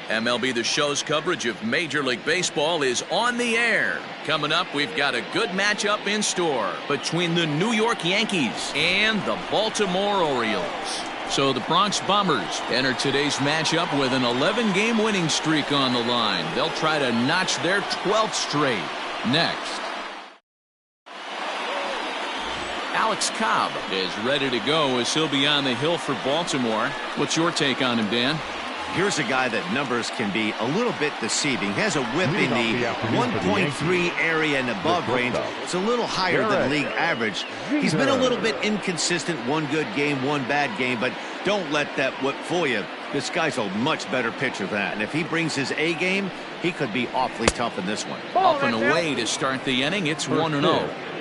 MLB The Show's coverage of Major League Baseball is on the air. Coming up, we've got a good matchup in store between the New York Yankees and the Baltimore Orioles. So the Bronx Bombers enter today's matchup with an 11-game winning streak on the line. They'll try to notch their 12th straight. Next. Alex Cobb is ready to go as he'll be on the hill for Baltimore. What's your take on him, Dan? Here's a guy that numbers can be a little bit deceiving. He has a whip in the 1.3 area and above range. It's a little higher than league average. He's been a little bit inconsistent. One good game, one bad game, but don't let that whip fool you. This guy's a much better pitcher than that, and if he brings his A game, he could be awfully tough in this one. Up and away to start the inning. It's 1-0.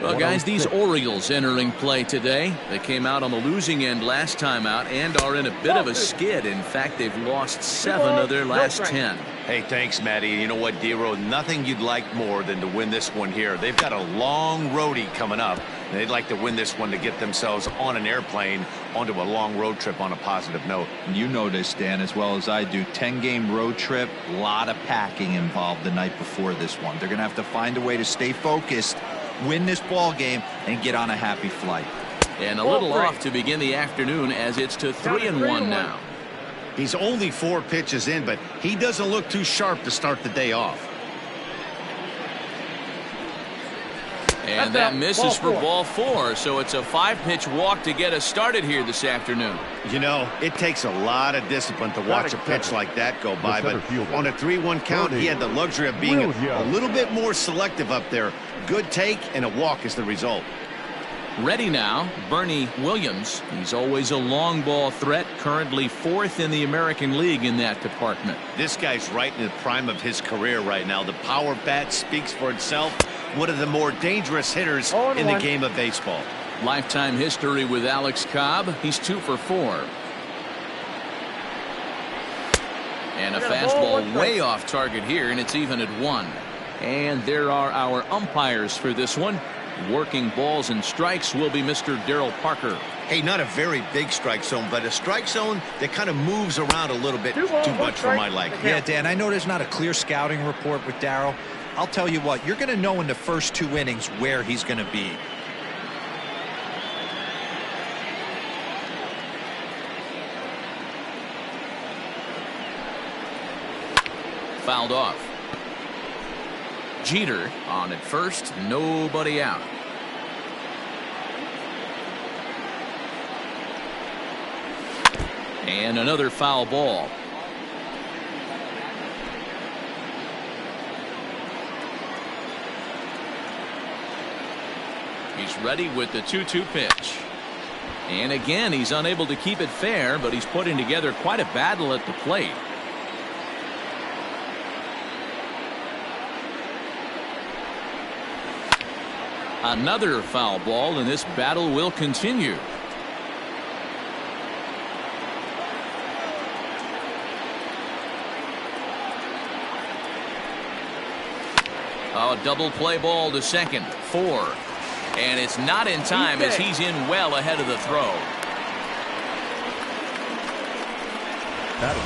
Well, guys, these Orioles entering play today. They came out on the losing end last time out and are in a bit of a skid. In fact, they've lost 7 of their last 10. Hey, thanks, Matty. You know what, D-Row? Nothing you'd like more than to win this one here. They've got a long roadie coming up. And they'd like to win this one to get themselves on an airplane onto a long road trip on a positive note. You know this, Dan, as well as I do. 10-game road trip, a lot of packing involved the night before this one. They're going to have to find a way to stay focused, win this ball game, and get on a happy flight. And a little off to begin the afternoon as it's to 3-1 now. He's only 4 pitches in, but he doesn't look too sharp to start the day off. And that misses for ball 4, so it's a 5-pitch walk to get us started here this afternoon. You know, it takes a lot of discipline to watch a pitch like that go by, but on a 3-1 count, he had the luxury of being a little bit more selective up there. Good take, and a walk is the result. Ready now, Bernie Williams. He's always a long ball threat, currently 4th in the American League in that department. This guy's right in the prime of his career right now. The power bat speaks for itself. One of the more dangerous hitters in the game of baseball. Lifetime history with Alex Cobb. He's 2 for 4. And a fastball way off target here, and it's even at 1. And there are our umpires for this one. Working balls and strikes will be Mr. Darryl Parker. Hey, not a very big strike zone, but a strike zone that kind of moves around a little bit too much for my liking. Yeah, Dan, I know there's not a clear scouting report with Darryl. I'll tell you what, you're going to know in the first 2 innings where he's going to be. Fouled off. Jeter on at first, nobody out. And another foul ball. He's ready with the 2-2 pitch. And again, he's unable to keep it fair, but he's putting together quite a battle at the plate. Another foul ball, and this battle will continue. A double play ball to second, 4. And it's not in time as he's in well ahead of the throw.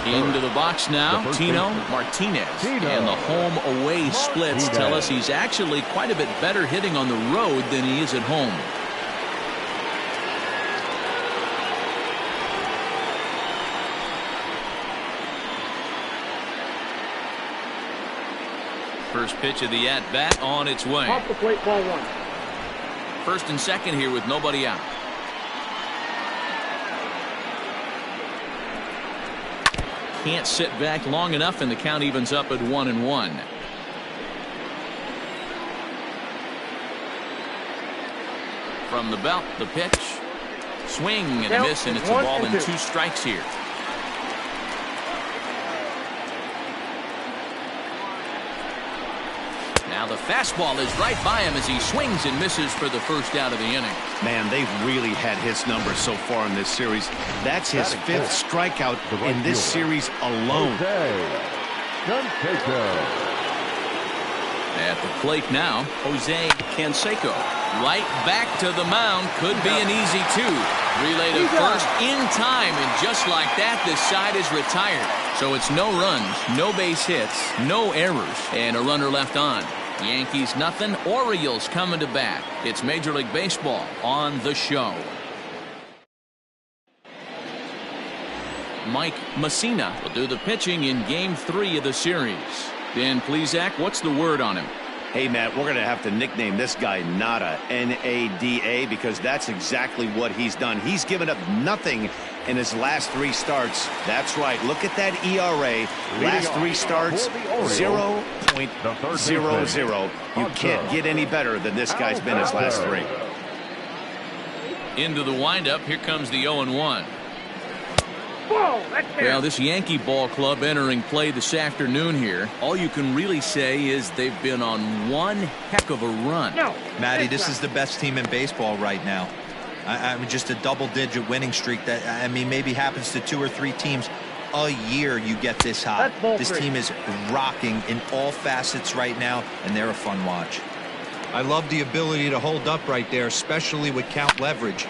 Into the box now, Tino Martinez. And the home-away splits tell us he's actually quite a bit better hitting on the road than he is at home. First pitch of the at-bat on its way. Off the plate, ball 1. First and second here with nobody out. Can't sit back long enough, and the count evens up at 1-1. From the belt, the pitch. Swing and a miss, and it's a ball and 2 strikes here. Now the fastball is right by him as he swings and misses for the first out of the inning. Man, they've really had his numbers so far in this series. That's his 5th strikeout in this series alone. At the plate now, Jose Canseco. Right back to the mound. Could be an easy two. Relay to first in time, and just like that, this side is retired. So it's no runs, no base hits, no errors, and a runner left on. Yankees nothing, Orioles coming to bat. It's Major League Baseball on the show. Mike Messina will do the pitching in Game 3 of the series. Dan Plesac, what's the word on him? Hey, Matt, we're going to have to nickname this guy Nada, N-A-D-A, because that's exactly what he's done. He's given up nothing in his last 3 starts. That's right. Look at that ERA. Last 3 starts, 0.00. You can't get any better than this guy's been his last 3. Into the windup. Here comes the 0-1. Well, this Yankee ball club entering play this afternoon here, all you can really say is they've been on one heck of a run. Matty, this is the best team in baseball right now. I mean, just a double-digit winning streak that, I mean, maybe happens to 2 or 3 teams a year. You get this hot. This team is rocking in all facets right now, and they're a fun watch. I love the ability to hold up right there, especially with count leverage.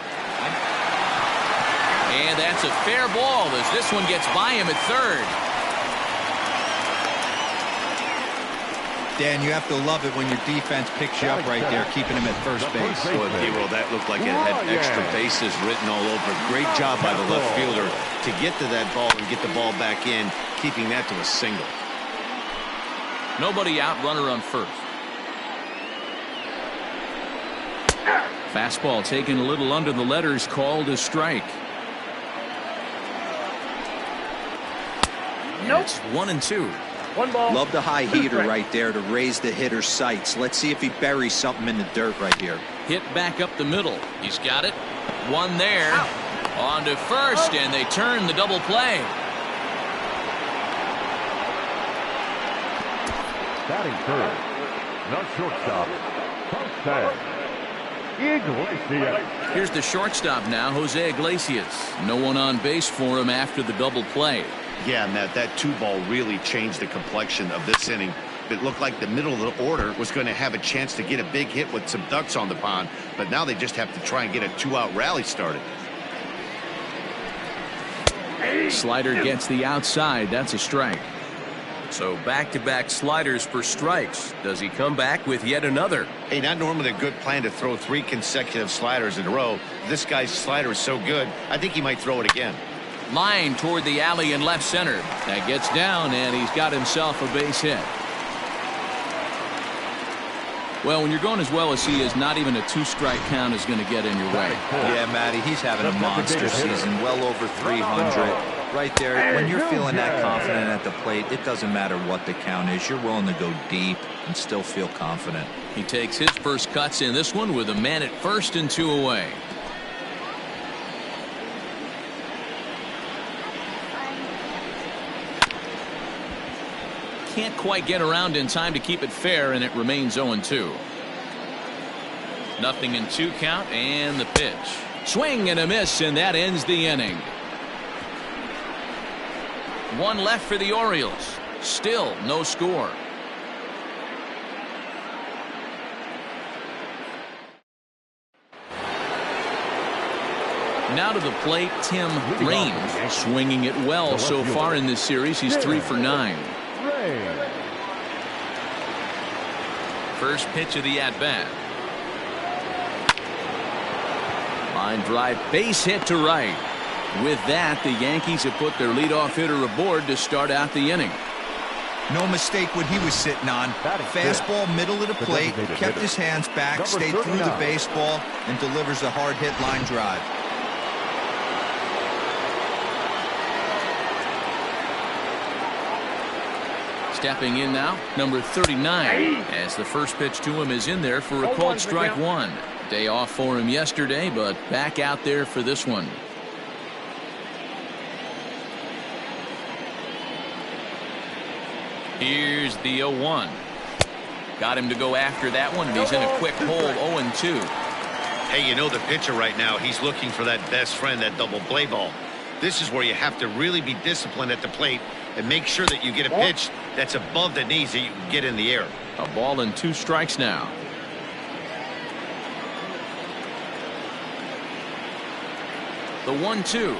And that's a fair ball as this one gets by him at third. Dan, you have to love it when your defense picks you up right there, keeping him at first base. Boy, Hero, that looked like it had extra bases written all over. Great job by the left fielder to get to that ball and get the ball back in, keeping that to a single. Nobody out, runner on first. Fastball taken a little under the letters, called a strike. Nope. It's 1-2. 1 ball. Love the high heater right there to raise the hitter's sights. Let's see if he buries something in the dirt right here. Hit back up the middle. He's got it. One there. On to first, and they turn the double play. Batting third, the shortstop, Jose Iglesias. Here's the shortstop now, Jose Iglesias. No one on base for him after the double play. Yeah, Matt, that 2-ball really changed the complexion of this inning. It looked like the middle of the order was going to have a chance to get a big hit with some ducks on the pond, but now they just have to try and get a 2-out rally started. Slider gets the outside. That's a strike. So back-to-back sliders for strikes. Does he come back with yet another? Hey, not normally a good plan to throw 3 consecutive sliders in a row. This guy's slider is so good, I think he might throw it again. Line toward the alley in left center. That gets down, and he's got himself a base hit. Well, when you're going as well as he is, not even a 2-strike count is going to get in your way. Yeah, Matty, he's having a monster season, well over 300. Right there, when you're feeling that confident at the plate, it doesn't matter what the count is. You're willing to go deep and still feel confident. He takes his first cuts in this one with a man at first and 2 away. Can't quite get around in time to keep it fair, and it remains 0-2. Nothing in 2 count, and the pitch. Swing and a miss, and that ends the inning. 1 left for the Orioles. Still no score. Now to the plate, Tim Raines. Swinging it well so far in this series. He's 3 for 9. First pitch of the at-bat. Line drive, base hit to right. With that, the Yankees have put their leadoff hitter aboard to start out the inning. No mistake what he was sitting on. Fastball, middle of the plate, kept his hands back, stayed through the baseball, and delivers a hard hit line drive. Stepping in now, number 39, as the first pitch to him is in there for a called strike 1. Day off for him yesterday, but back out there for this one. Here's the 0-1. Got him to go after that one, and he's in a quick hole, 0-2. Hey, you know the pitcher right now, he's looking for that best friend, that double play ball. This is where you have to really be disciplined at the plate and make sure that you get a pitch that's above the knees that you can get in the air. A ball and 2 strikes now. The 1-2.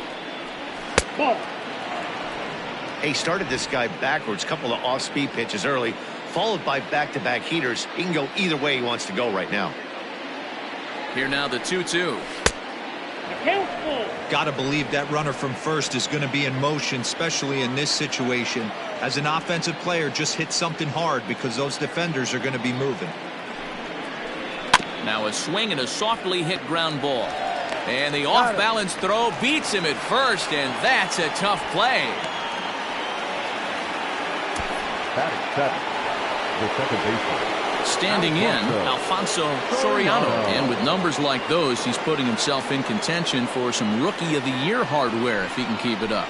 He started this guy backwards, couple of off-speed pitches early, followed by back-to-back heaters. He can go either way he wants to go right now. Here now the 2-2. Got to believe that runner from first is going to be in motion, especially in this situation. As an offensive player, just hit something hard because those defenders are going to be moving. Now a swing and a softly hit ground ball. And the off-balance throw beats him at first, and that's a tough play. Batting seven, the second baseman. Standing in, Alfonso Soriano. And with numbers like those, he's putting himself in contention for some Rookie of the Year hardware if he can keep it up.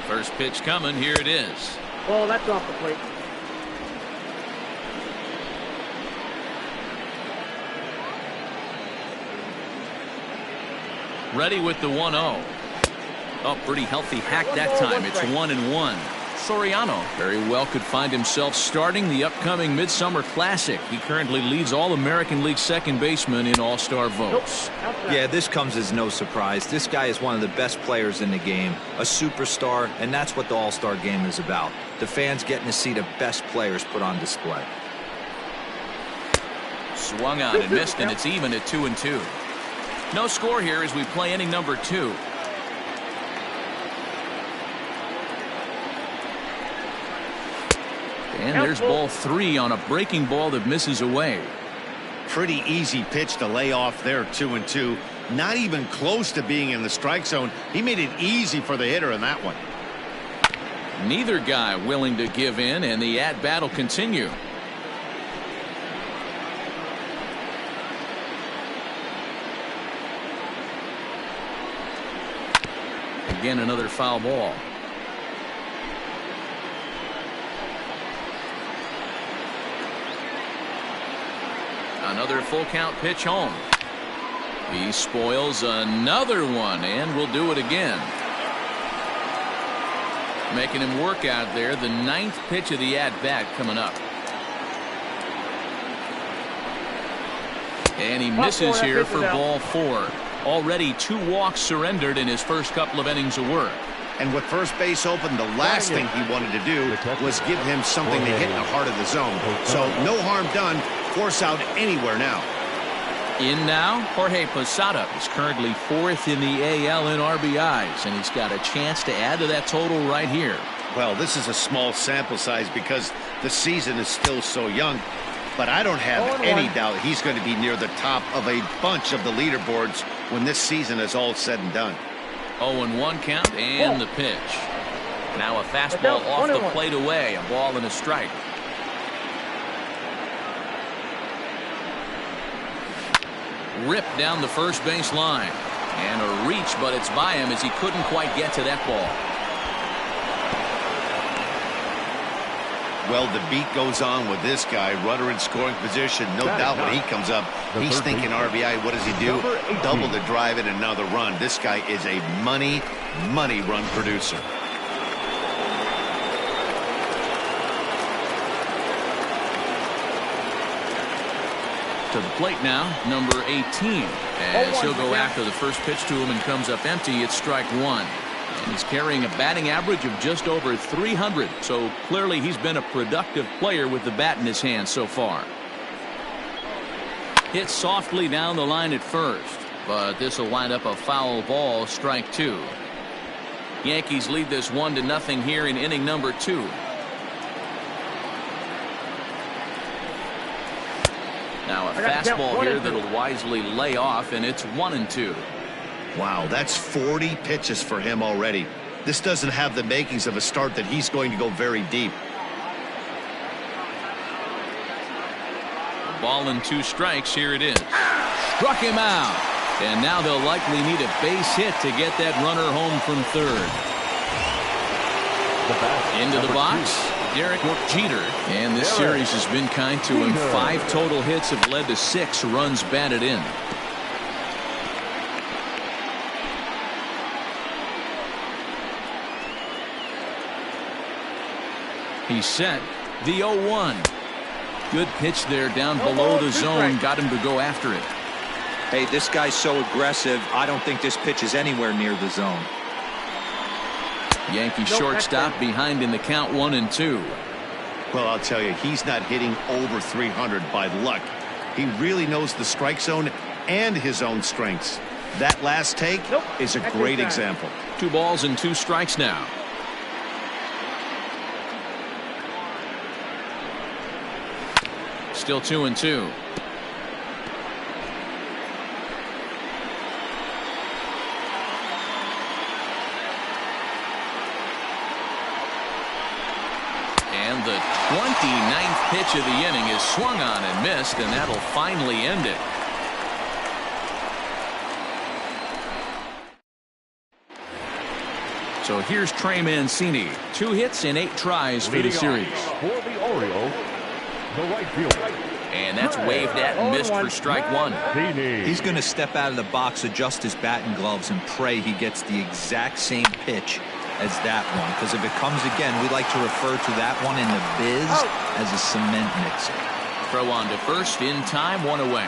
First pitch coming. Here it is. Oh, that's off the plate. Ready with the 1-0. Oh, pretty healthy hack that time. It's 1-1. Soriano very well could find himself starting the upcoming Midsummer Classic. He currently leads all American League second basemen in all-star votes. Yeah, this comes as no surprise. This guy is one of the best players in the game, a superstar, and that's what the all-star game is about. The fans getting to see the best players put on display. Swung on and missed, and it's even at 2-2. No score here as we play inning number 2. And there's ball 3 on a breaking ball that misses away. Pretty easy pitch to lay off there, 2-2. Not even close to being in the strike zone. He made it easy for the hitter in that one. Neither guy willing to give in, and the at-bat will continue. Again, another foul ball. Another full count pitch home. He spoils another one, and will do it again. Making him work out there. The 9th pitch of the at-bat coming up. And he misses here for ball 4. Already 2 walks surrendered in his first couple of innings of work. And with first base open, the last thing he wanted to do was give him something to hit in the heart of the zone. So no harm done. Force out anywhere now. In now, Jorge Posada is currently 4th in the AL in RBIs, and he's got a chance to add to that total right here. Well, this is a small sample size because the season is still so young. But I don't have any doubt he's going to be near the top of a bunch of the leaderboards when this season is all said and done. 0-1 count and the pitch. Now a fastball off the plate away. A ball and a strike. Ripped down the first base line. And a reach, but it's by him as he couldn't quite get to that ball. Well, the beat goes on with this guy. Runner in scoring position. No doubt when he comes up, he's thinking RBI. What does he do? Double the drive and another run. This guy is a money run producer. To the plate now, number 18. As he'll go after the first pitch to him and comes up empty. It's strike 1. And he's carrying a batting average of just over 300. So clearly he's been a productive player with the bat in his hand so far. Hit softly down the line at first, but this will wind up a foul ball. Strike 2. Yankees lead this 1-0 here in inning number 2. Now a fastball here that'll wisely lay off, and it's 1-2. Wow, that's 40 pitches for him already. This doesn't have the makings of a start that he's going to go very deep. Ball and 2 strikes. Here it is. Struck him out. And now they'll likely need a base hit to get that runner home from third. Into the box. Derek Jeter. And this series has been kind to him. 5 total hits have led to 6 runs batted in. He's set. The 0-1. Good pitch there down below the zone. Got him to go after it. Hey, this guy's so aggressive. I don't think this pitch is anywhere near the zone. Yankee shortstop behind in the count 1-2. Well, I'll tell you, he's not hitting over 300 by luck. He really knows the strike zone and his own strengths. That last take is a great example. 2 balls and 2 strikes now. Still 2-2. And the 29th pitch of the inning is swung on and missed, and that'll finally end it. So here's Trey Mancini. 2 hits in 8 tries for the series. For the Orioles, the right fielder. And that's waved at and missed for strike 1. He's going to step out of the box, adjust his batting gloves, and pray he gets the exact same pitch as that one. Because if it comes again, we like to refer to that one in the biz as a cement mixer. Throw on to first in time, 1 away.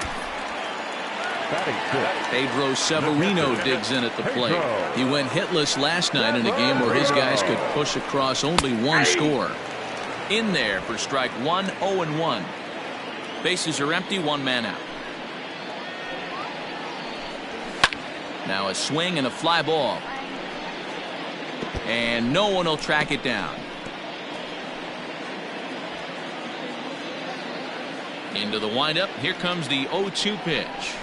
Pedro Severino digs in at the plate. He went hitless last night in a game where his guys could push across only 1 score. In there for strike 1, 0-1. Bases are empty, 1 man out. Now a swing and a fly ball. And no one will track it down. Into the windup. Here comes the 0-2 pitch.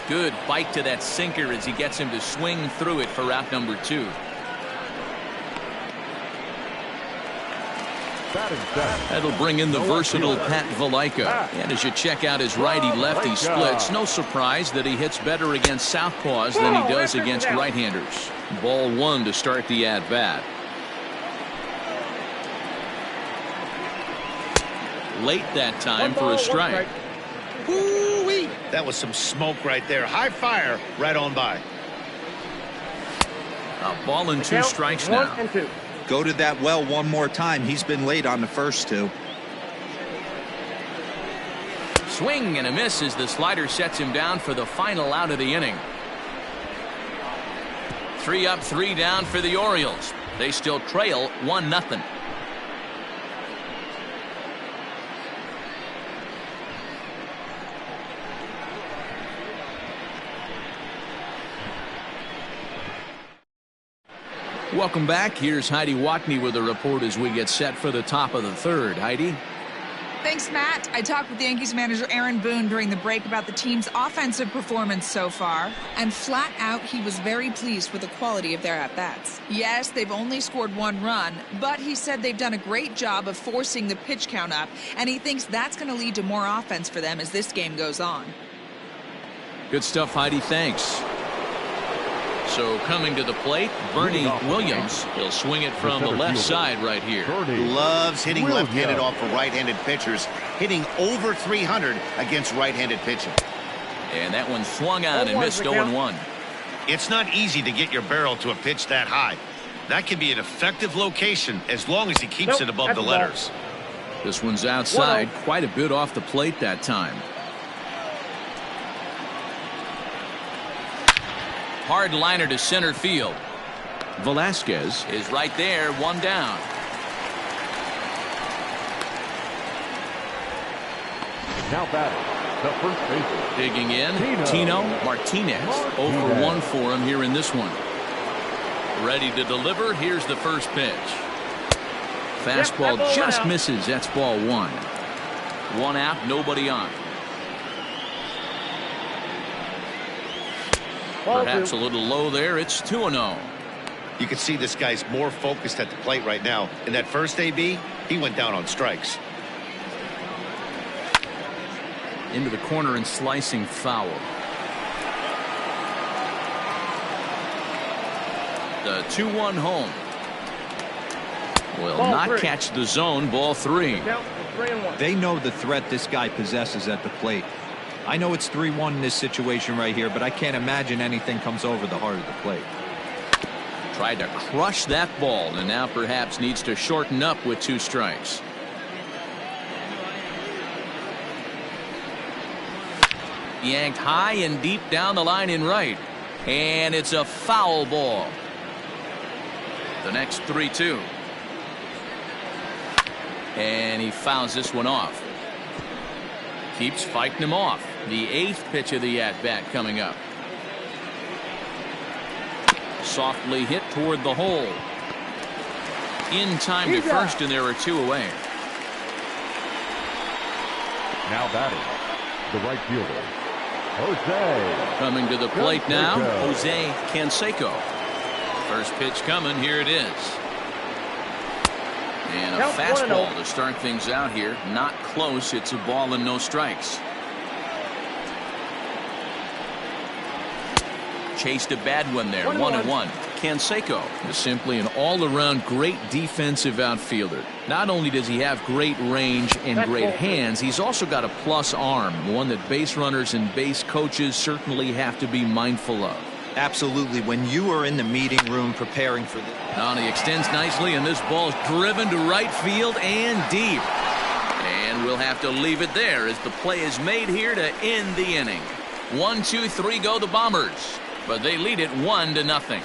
Good bite to that sinker as he gets him to swing through it for out number 2. That'll bring in the versatile Pat Valaika. And as you check out his righty-lefty splits, no surprise that he hits better against southpaws than he does against right-handers. Ball 1 to start the at-bat. Late that time for a strike. Woo-wee. That was some smoke right there. High fire right on by. A ball and 2 strikes now. Go to that well one more time. He's been late on the first 2. Swing and a miss as the slider sets him down for the final out of the inning. 3 up, 3 down for the Orioles. They still trail 1-0. Welcome back. Here's Heidi Watney with a report as we get set for the top of the 3rd. Heidi? Thanks, Matt. I talked with Yankees manager Aaron Boone during the break about the team's offensive performance so far, and flat out, he was very pleased with the quality of their at-bats. Yes, they've only scored 1 run, but he said they've done a great job of forcing the pitch count up, and he thinks that's going to lead to more offense for them as this game goes on. Good stuff, Heidi. Thanks. So coming to the plate, Bernie Williams. He'll swing it from the left side right here. Loves hitting left-handed off of right-handed pitchers, hitting over 300 against right-handed pitching. And that one swung on and missed 0-1. It's not easy to get your barrel to a pitch that high. That can be an effective location as long as he keeps it above the letters. This one's outside, quite a bit off the plate that time. Hard liner to center field. Velasquez is right there, 1 down. Now batting, the first baseman. Digging in, Tino Martinez. 0 for 1 for him here in this one. Ready to deliver. Here's the first pitch. Fastball just misses. That's ball 1. 1 out, nobody on. Perhaps a little low there. It's 2-0. You can see this guy's more focused at the plate right now. In that first AB, he went down on strikes. Into the corner and slicing foul. The 2-1 home. Will not catch the zone. Ball 3. They know the threat this guy possesses at the plate. I know it's 3-1 in this situation right here, but I can't imagine anything comes over the heart of the plate. Tried to crush that ball, and now perhaps needs to shorten up with 2 strikes. Yanked high and deep down the line in right. And it's a foul ball. The next 3-2. And he fouls this one off. Keeps fighting him off. The 8th pitch of the at-bat coming up. Softly hit toward the hole. In time to first, and there are 2 away. Now batting, the right fielder, Jose. Coming to the plate now, Jose Canseco. First pitch coming. Here it is. And a fastball to start things out here. Not close. It's a ball and no strikes. Chased a bad one there. 1-1. Canseco is simply an all-around great defensive outfielder. Not only does he have great range and great hands, he's also got a plus arm, one that base runners and base coaches certainly have to be mindful of. Absolutely. When you are in the meeting room preparing for this. Now he extends nicely, and this ball's driven to right field and deep. And we'll have to leave it there as the play is made here to end the inning. 1, 2, 3 go the Bombers, but they lead it 1-0.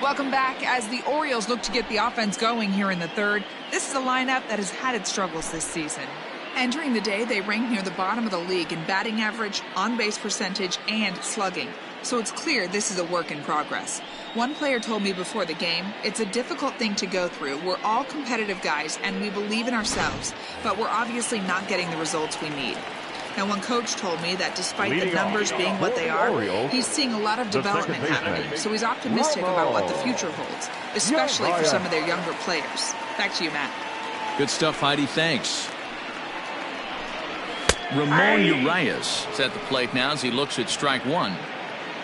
Welcome back. As the Orioles look to get the offense going here in the 3rd, this is a lineup that has had its struggles this season. Entering the day, they rank near the bottom of the league in batting average, on-base percentage, and slugging. So it's clear this is a work in progress. One player told me before the game, it's a difficult thing to go through. We're all competitive guys, and we believe in ourselves, but we're obviously not getting the results we need. Now, one coach told me that despite the numbers being what they are, he's seeing a lot of development happening, so he's optimistic about what the future holds, especially for some of their younger players. Back to you, Matt. Good stuff, Heidi. Thanks. Ramon Urias is at the plate now as he looks at strike 1.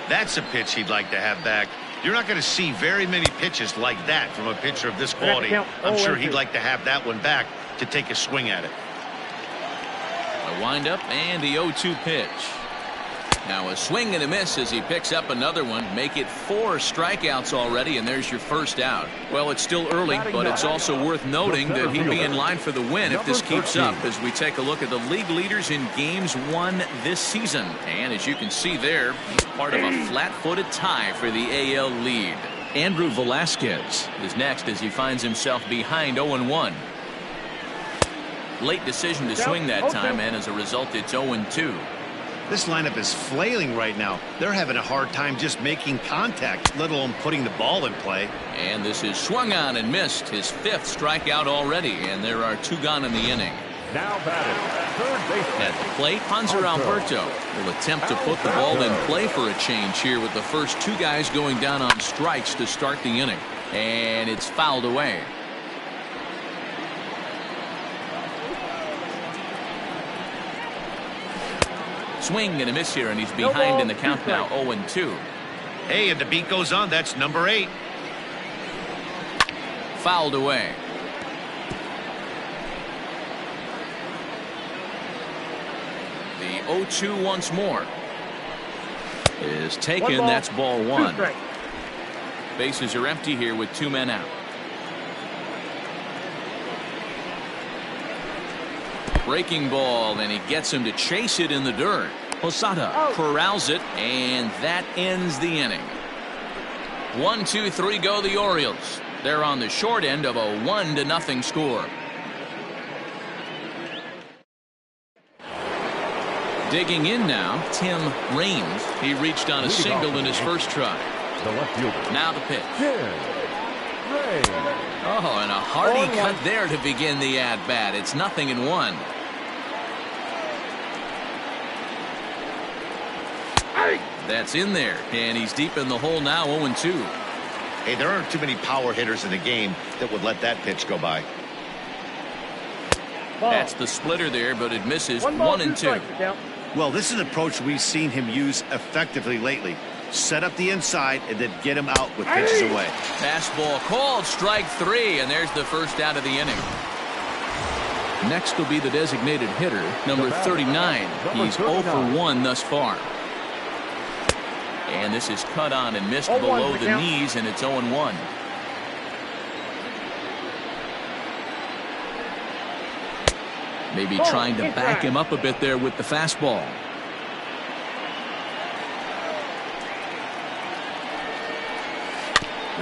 That's a pitch he'd like to have back. You're not going to see very many pitches like that from a pitcher of this quality. I'm sure he'd like to have that one back to take a swing at it. A windup and the 0-2 pitch. Now a swing and a miss as he picks up another one. Make it 4 strikeouts already, and there's your first out. Well, it's still early, but it's also worth noting that he'd be in line for the win if this keeps up as we take a look at the league leaders in games won this season. And as you can see there, he's part of a flat-footed tie for the AL lead. Andrew Velasquez is next as he finds himself behind 0-1. Late decision to swing that time, and as a result, it's 0-2. This lineup is flailing right now. They're having a hard time just making contact, let alone putting the ball in play. And this is swung on and missed. His 5th strikeout already, and there are 2 gone in the inning. Now batting, third baseman. At the plate, Hanser Alberto will attempt to put the ball in play for a change here with the first 2 guys going down on strikes to start the inning. And it's fouled away. Swing and a miss here, and he's behind in the count now, 0-2. Hey, and the beat goes on. That's number 8. Fouled away. The 0-2 once more is taken. That's ball 1. Bases are empty here with 2 men out. Breaking ball, and he gets him to chase it in the dirt. Posada corrals it, and that ends the inning. 1, 2, 3 go the Orioles. They're on the short end of a 1-0 score. Digging in now, Tim Raines. He reached on a single in his first try. The left fielder. Now the pitch. Oh, and a hearty cut there to begin the at-bat. It's 0-1. That's in there, and he's deep in the hole now, 0-2. Hey, there aren't too many power hitters in the game that would let that pitch go by. That's the splitter there, but it misses. 1-2. Well, this is an approach we've seen him use effectively lately. Set up the inside and then get him out with pitches away. Fastball called, strike 3, and there's the first out of the inning. Next will be the designated hitter, number 39. He's 0 for 1 thus far. And this is cut on and missed below the knees, and it's 0-1. Maybe trying to back him up a bit there with the fastball.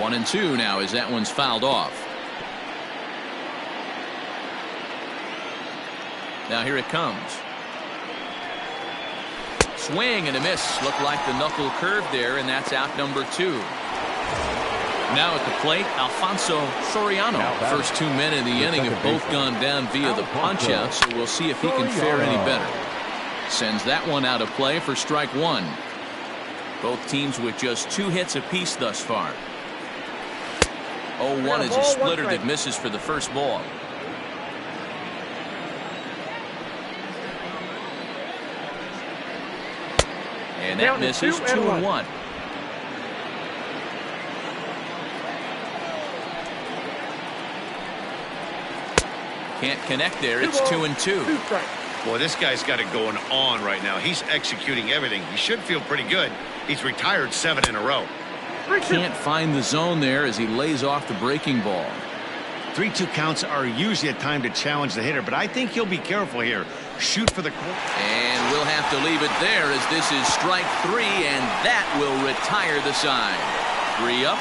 One and two now as that one's fouled off. Now here it comes. Swing and a miss. Looked like the knuckle curve there, and that's out number 2. Now at the plate, Alfonso Soriano. First 2 men in the inning have both gone down via the punch-out, so we'll see if he can fare any better. Sends that one out of play for strike 1. Both teams with just 2 hits apiece thus far. 0-1 is a splitter that misses for the first ball. And that misses. 2-1. Can't connect there. It's 2-2. Boy, this guy's got it going on right now. He's executing everything. He should feel pretty good. He's retired 7 in a row. Can't find the zone there as he lays off the breaking ball. 3-2 counts are usually a time to challenge the hitter, but I think he'll be careful here. Shoot for the corner. And we'll have to leave it there as this is strike 3, and that will retire the side. 3 up.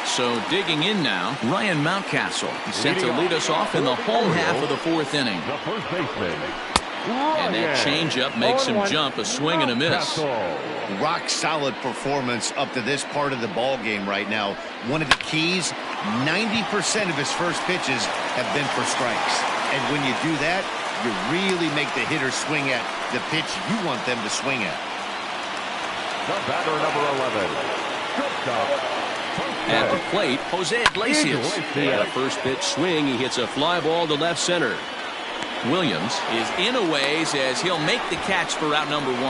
So digging in now, Ryan Mountcastle. He's set to lead us off in the home half of the 4th inning. The first baseman. And that changeup makes him jump, a swing and a miss. Rock solid performance up to this part of the ball game right now. One of the keys, 90% of his first pitches have been for strikes. And when you do that, you really make the hitter swing at the pitch you want them to swing at. The batter, number 11. At the plate, Jose Iglesias. And a first pitch swing, he hits a fly ball to left center. Williams is in a ways as he'll make the catch for out number 1.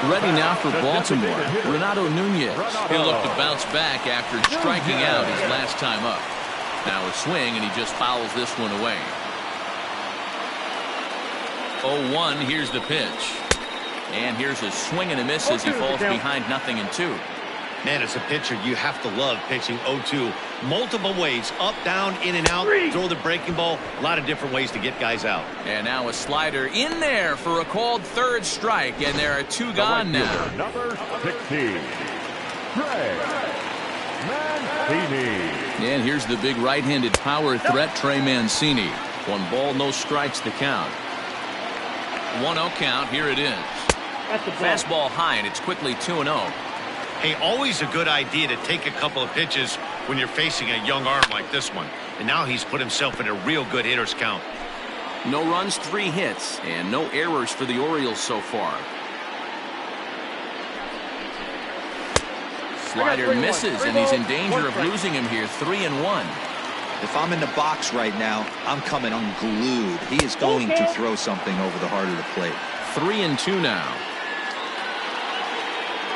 Ready now for Baltimore, Renato Nunez. He'll look to bounce back after striking out his last time up. Now a swing, and he just fouls this one away. 0-1, here's the pitch. And here's a swing and a miss as he falls behind 0-2. Man, as a pitcher, you have to love pitching 0-2. Multiple ways, up, down, in and out, throw the breaking ball. A lot of different ways to get guys out. And now a slider in there for a called 3rd strike, and there are 2 gone now. Number 16, Greg Mancini. And here's the big right-handed power threat, Trey Mancini. 1 ball, no strikes to count. 1-0 count, here it is. Fastball high, and it's quickly 2-0. Hey, always a good idea to take a couple of pitches when you're facing a young arm like this one. And now he's put himself in a real good hitter's count. No runs, 3 hits, and no errors for the Orioles so far. Slider misses, and he's in danger of losing him here. 3-1. If I'm in the box right now, I'm coming unglued. He is going to throw something over the heart of the plate. 3-2 now.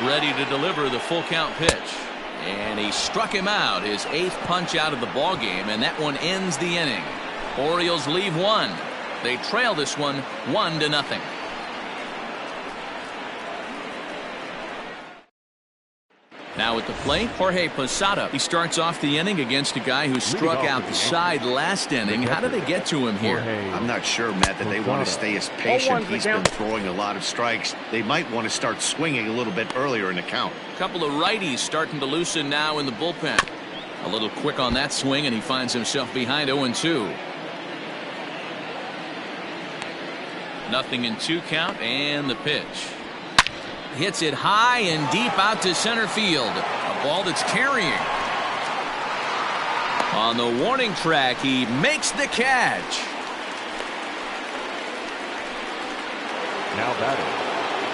Ready to deliver the full count pitch. And he struck him out, his 8th punch out of the ball game, and that one ends the inning. Orioles leave 1. They trail this one 1-0. Now at the plate, Jorge Posada. He starts off the inning against a guy who struck out the side last inning. How did they get to him here? I'm not sure, Matt, that they want to stay as patient. He's been throwing a lot of strikes. They might want to start swinging a little bit earlier in the count. A couple of righties starting to loosen now in the bullpen. A little quick on that swing, and he finds himself behind 0-2. 0-2 count, and the pitch. Hits it high and deep out to center field. A ball that's carrying. On the warning track, he makes the catch. Now batting,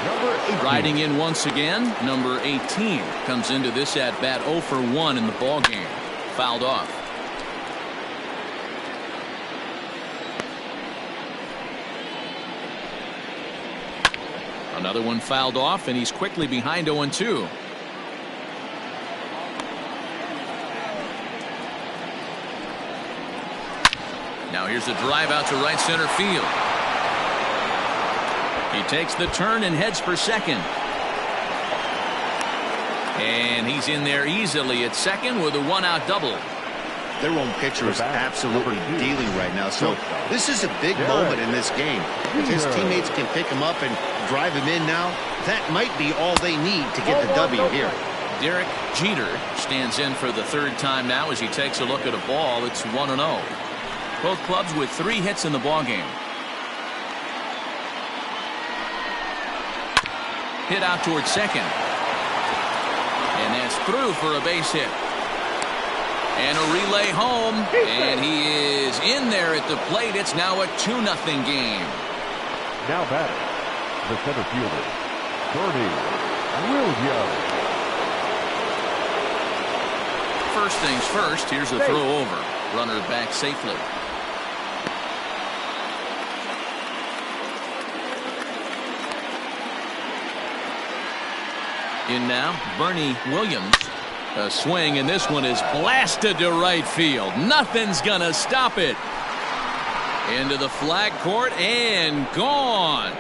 Number 18. Riding in once again, number 18 comes into this at bat 0 for 1 in the ball game. Fouled off. Another one fouled off, and he's quickly behind 0-2. Now here's a drive out to right center field. He takes the turn and heads for second. And he's in there easily at second with a one-out double. Their own pitcher is absolutely dealing right now, so this is a big moment in this game. If his teammates can pick him up and drive him in now, that might be all they need to get the W here. Derek Jeter stands in for the third time now as he takes a look at a ball. It's 1-0. Both clubs with 3 hits in the ballgame. Hit out towards second. And that's through for a base hit. And a relay home. And he is in there at the plate. It's now a 2-0 game. Now batting, the center fielder, Bernie Williams. First things first, here's a throw over. Runner back safely. In now, Bernie Williams. A swing, and this one is blasted to right field. Nothing's gonna stop it. Into the flag court and gone.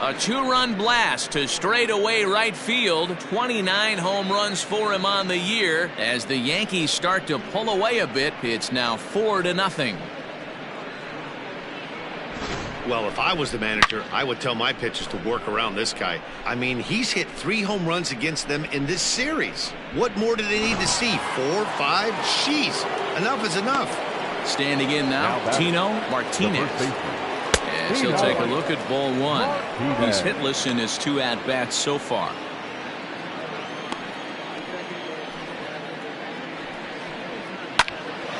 A 2-run blast to straightaway right field. 29 home runs for him on the year. As the Yankees start to pull away a bit, it's now 4-0. Well, if I was the manager, I would tell my pitchers to work around this guy. I mean, he's hit 3 home runs against them in this series. What more do they need to see? 4, 5? Jeez, enough is enough. Standing in now, Tino Martinez. As he'll take a look at ball 1. He's hitless in his 2 at-bats so far.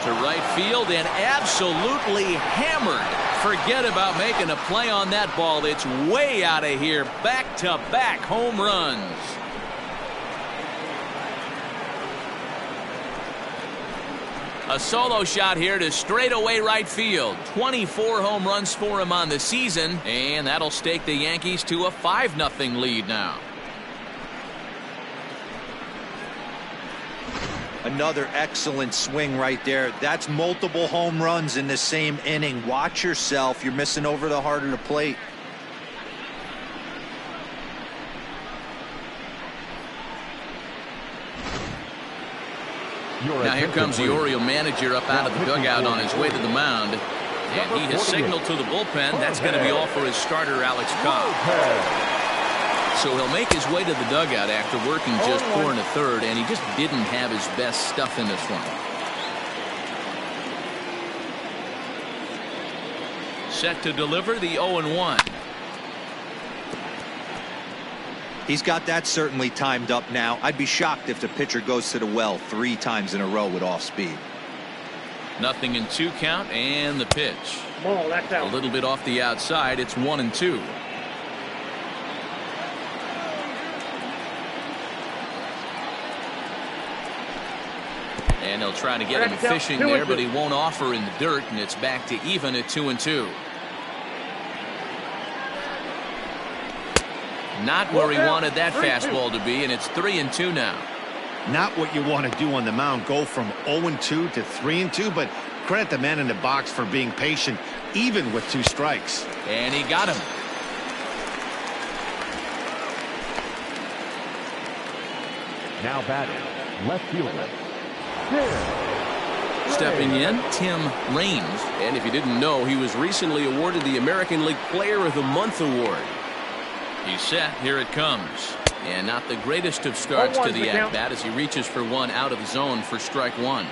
To right field and absolutely hammered. Forget about making a play on that ball. It's way out of here. Back-to-back home runs. A solo shot here to straightaway right field. 24 home runs for him on the season, and that'll stake the Yankees to a 5-0 lead now. Another excellent swing right there. That's multiple home runs in the same inning. Watch yourself. You're missing over the heart of the plate. Now here comes the Oriole manager up out of the dugout on his way to the mound. And he has signaled to the bullpen. That's going to be all for his starter, Alex Cobb. So he'll make his way to the dugout after working just 4 1/3, and he just didn't have his best stuff in this one. Set to deliver the 0-1. He's got that certainly timed up now. I'd be shocked if the pitcher goes to the well 3 times in a row with off speed. 0-2 count, and the pitch. Ball, that's out. A little bit off the outside. It's 1-2. And they'll try to get him fishing there, but he won't offer in the dirt, and it's back to even at 2-2. Not where he wanted that fastball to be, and it's 3-2 now. Not what you want to do on the mound, go from 0-2 to 3-2, but credit the man in the box for being patient, even with 2 strikes. And he got him. Now batting, left fielder. Stepping in, Tim Raines. And if you didn't know, he was recently awarded the American League Player of the Month award. He's set. Here it comes. And not the greatest of starts to the at-bat as he reaches for one out of the zone for strike 1.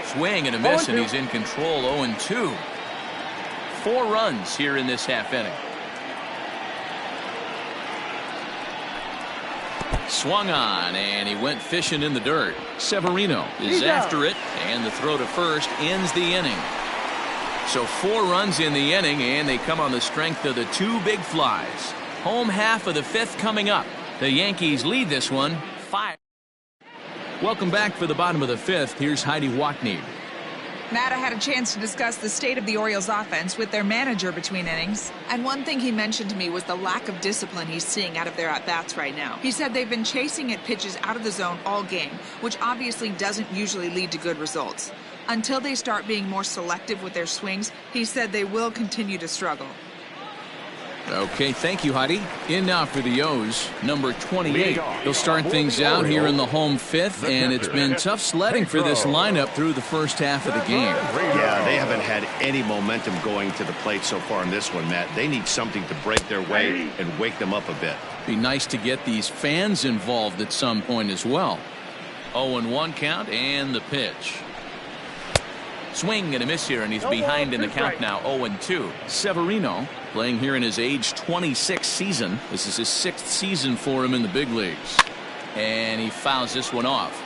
Swing and a miss, and he's in control. 0-2. 4 runs here in this half inning. Swung on, and he went fishing in the dirt. Severino is after it, and the throw to first ends the inning. So 4 runs in the inning, and they come on the strength of the 2 big flies. Home half of the 5th coming up. The Yankees lead this one 5. Welcome back for the bottom of the 5th. Here's Heidi Watney. Matt, I had a chance to discuss the state of the Orioles offense with their manager between innings. And one thing he mentioned to me was the lack of discipline he's seeing out of their at-bats right now. He said they've been chasing at pitches out of the zone all game, which obviously doesn't usually lead to good results. Until they start being more selective with their swings, he said they will continue to struggle. Okay, thank you, Heidi. In now for the O's, number 28. They'll start things out here in the home 5th, and it's been tough sledding for this lineup through the first half of the game. Yeah, they haven't had any momentum going to the plate so far in this one, Matt. They need something to break their way and wake them up a bit. Be nice to get these fans involved at some point as well. 0-1 count, and the pitch. Swing and a miss here, and he's behind in the count now, 0-2. Severino playing here in his age 26 season. This is his 6th season for him in the big leagues. And he fouls this one off.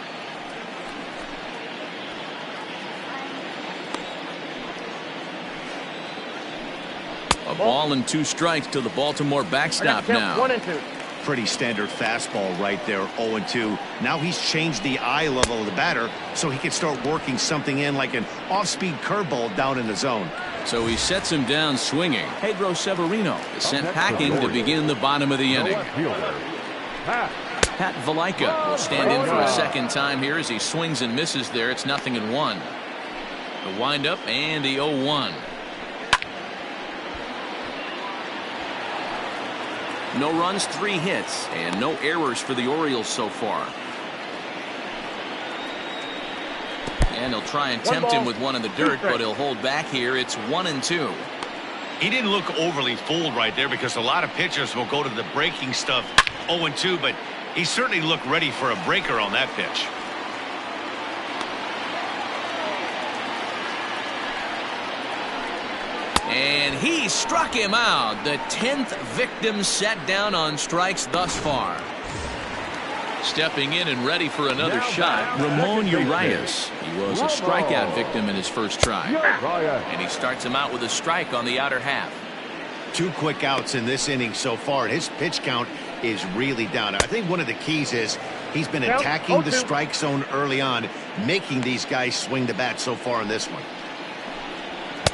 A ball and 2 strikes to the Baltimore backstop now. 1-2. Pretty standard fastball right there, 0-2. Now he's changed the eye level of the batter so he can start working something in like an off-speed curveball down in the zone. So he sets him down swinging. Pedro Severino is sent packing to begin the bottom of the inning. Pat Valaika will stand in for a second time here as he swings and misses there. It's 0-1. The windup and the 0-1. No runs, 3 hits, and no errors for the Orioles so far. And he'll try and tempt him with one in the dirt, but he'll hold back here. It's 1-2. He didn't look overly fooled right there because a lot of pitchers will go to the breaking stuff 0-2, but he certainly looked ready for a breaker on that pitch. And he struck him out. The 10th victim set down on strikes thus far. Stepping in and ready for another shot, Ramon Urias. He was a strikeout victim in his first try. And he starts him out with a strike on the outer half. 2 quick outs in this inning so far. His pitch count is really down. I think one of the keys is he's been attacking the strike zone early on, making these guys swing the bat so far in this one.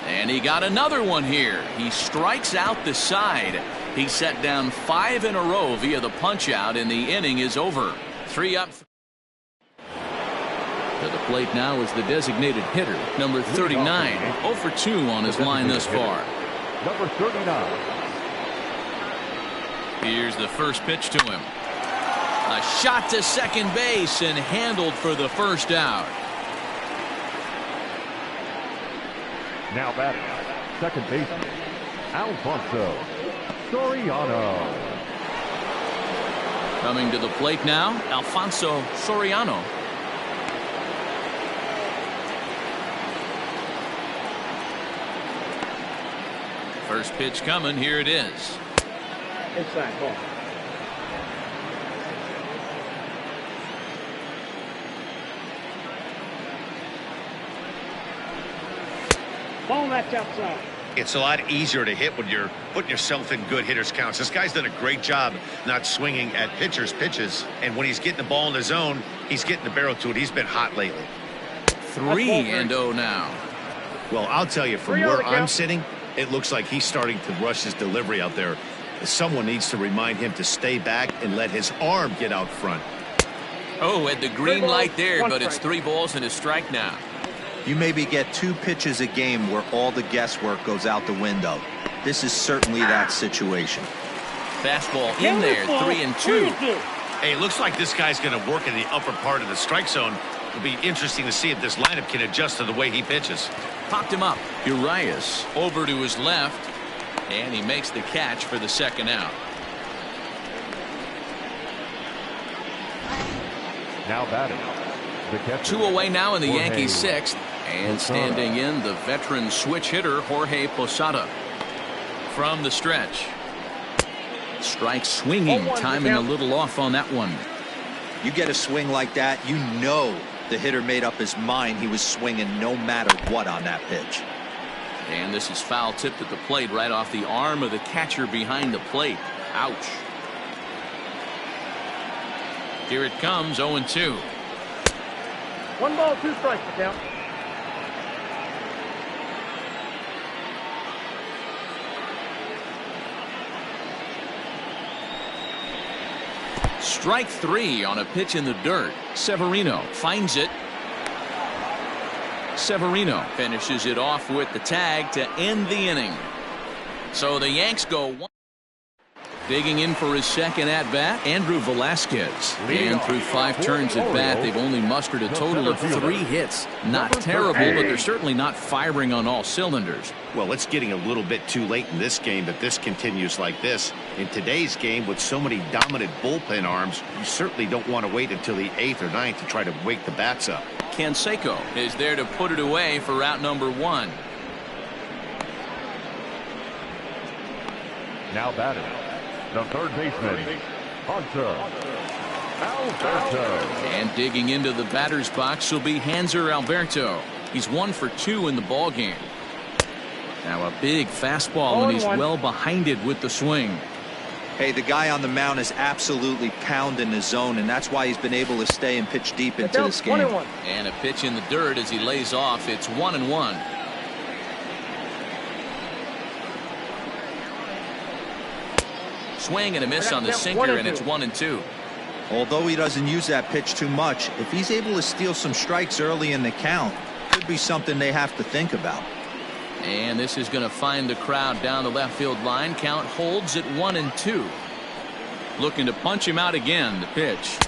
And he got another one here. He strikes out the side. He set down 5 in a row via the punch out, and the inning is over. 3 up. To the plate now is the designated hitter, number 39. 0 for 2 on his line thus far. Number 39. Here's the first pitch to him. A shot to second base and handled for the first out. Now batting, second baseman, Alfonso Soriano. Coming to the plate now, Alfonso Soriano. First pitch coming, here it is. Inside ball. Ball that's outside. It's a lot easier to hit when you're putting yourself in good hitters counts. This guy's done a great job not swinging at pitchers' pitches. And when he's getting the ball in the zone, he's getting the barrel to it. He's been hot lately. 3-0 now. Well, I'll tell you, from where I'm sitting, it looks like he's starting to rush his delivery out there. Someone needs to remind him to stay back and let his arm get out front. Oh, at the green light there, but it's 3 balls and a strike now. You maybe get 2 pitches a game where all the guesswork goes out the window. This is certainly that situation. Fastball in there, 3-2. Hey, it looks like this guy's going to work in the upper part of the strike zone. It'll be interesting to see if this lineup can adjust to the way he pitches. Popped him up. Urias over to his left, and he makes the catch for the second out. Now batting, the catcher. 2 away now in the Jorge Yankees' 6th. And standing in, the veteran switch hitter, Jorge Posada. From the stretch. Strike swinging, timing a little off on that one. You get a swing like that, you know the hitter made up his mind he was swinging no matter what on that pitch. And this is foul tipped at the plate right off the arm of the catcher behind the plate. Ouch. Here it comes, 0-2. 1 ball, 2 strikes to count. Strike 3 on a pitch in the dirt. Severino finds it. Severino finishes it off with the tag to end the inning. So the Yanks go one. Digging in for his second at-bat, Andrew Velasquez. And through 5 turns at bat, they've only mustered a total of 3 hits. Not terrible, but they're certainly not firing on all cylinders. Well, it's getting a little bit too late in this game that this continues like this. In today's game, with so many dominant bullpen arms, you certainly don't want to wait until the 8th or 9th to try to wake the bats up. Canseco is there to put it away for out number 1. Now batting, the third baseman, Hunter Alberto. And digging into the batter's box will be Hanser Alberto. He's 1 for 2 in the ball game. Now a big fastball, and he's well behind it with the swing. Hey, the guy on the mound is absolutely pounding the zone, and that's why he's been able to stay and pitch deep into this game. And a pitch in the dirt as he lays off. It's 1-1. Swing and a miss on the sinker, and it's 1-2. Although he doesn't use that pitch too much, if he's able to steal some strikes early in the count, could be something they have to think about. And this is going to find the crowd down the left field line. Count holds at 1-2. Looking to punch him out again. The pitch.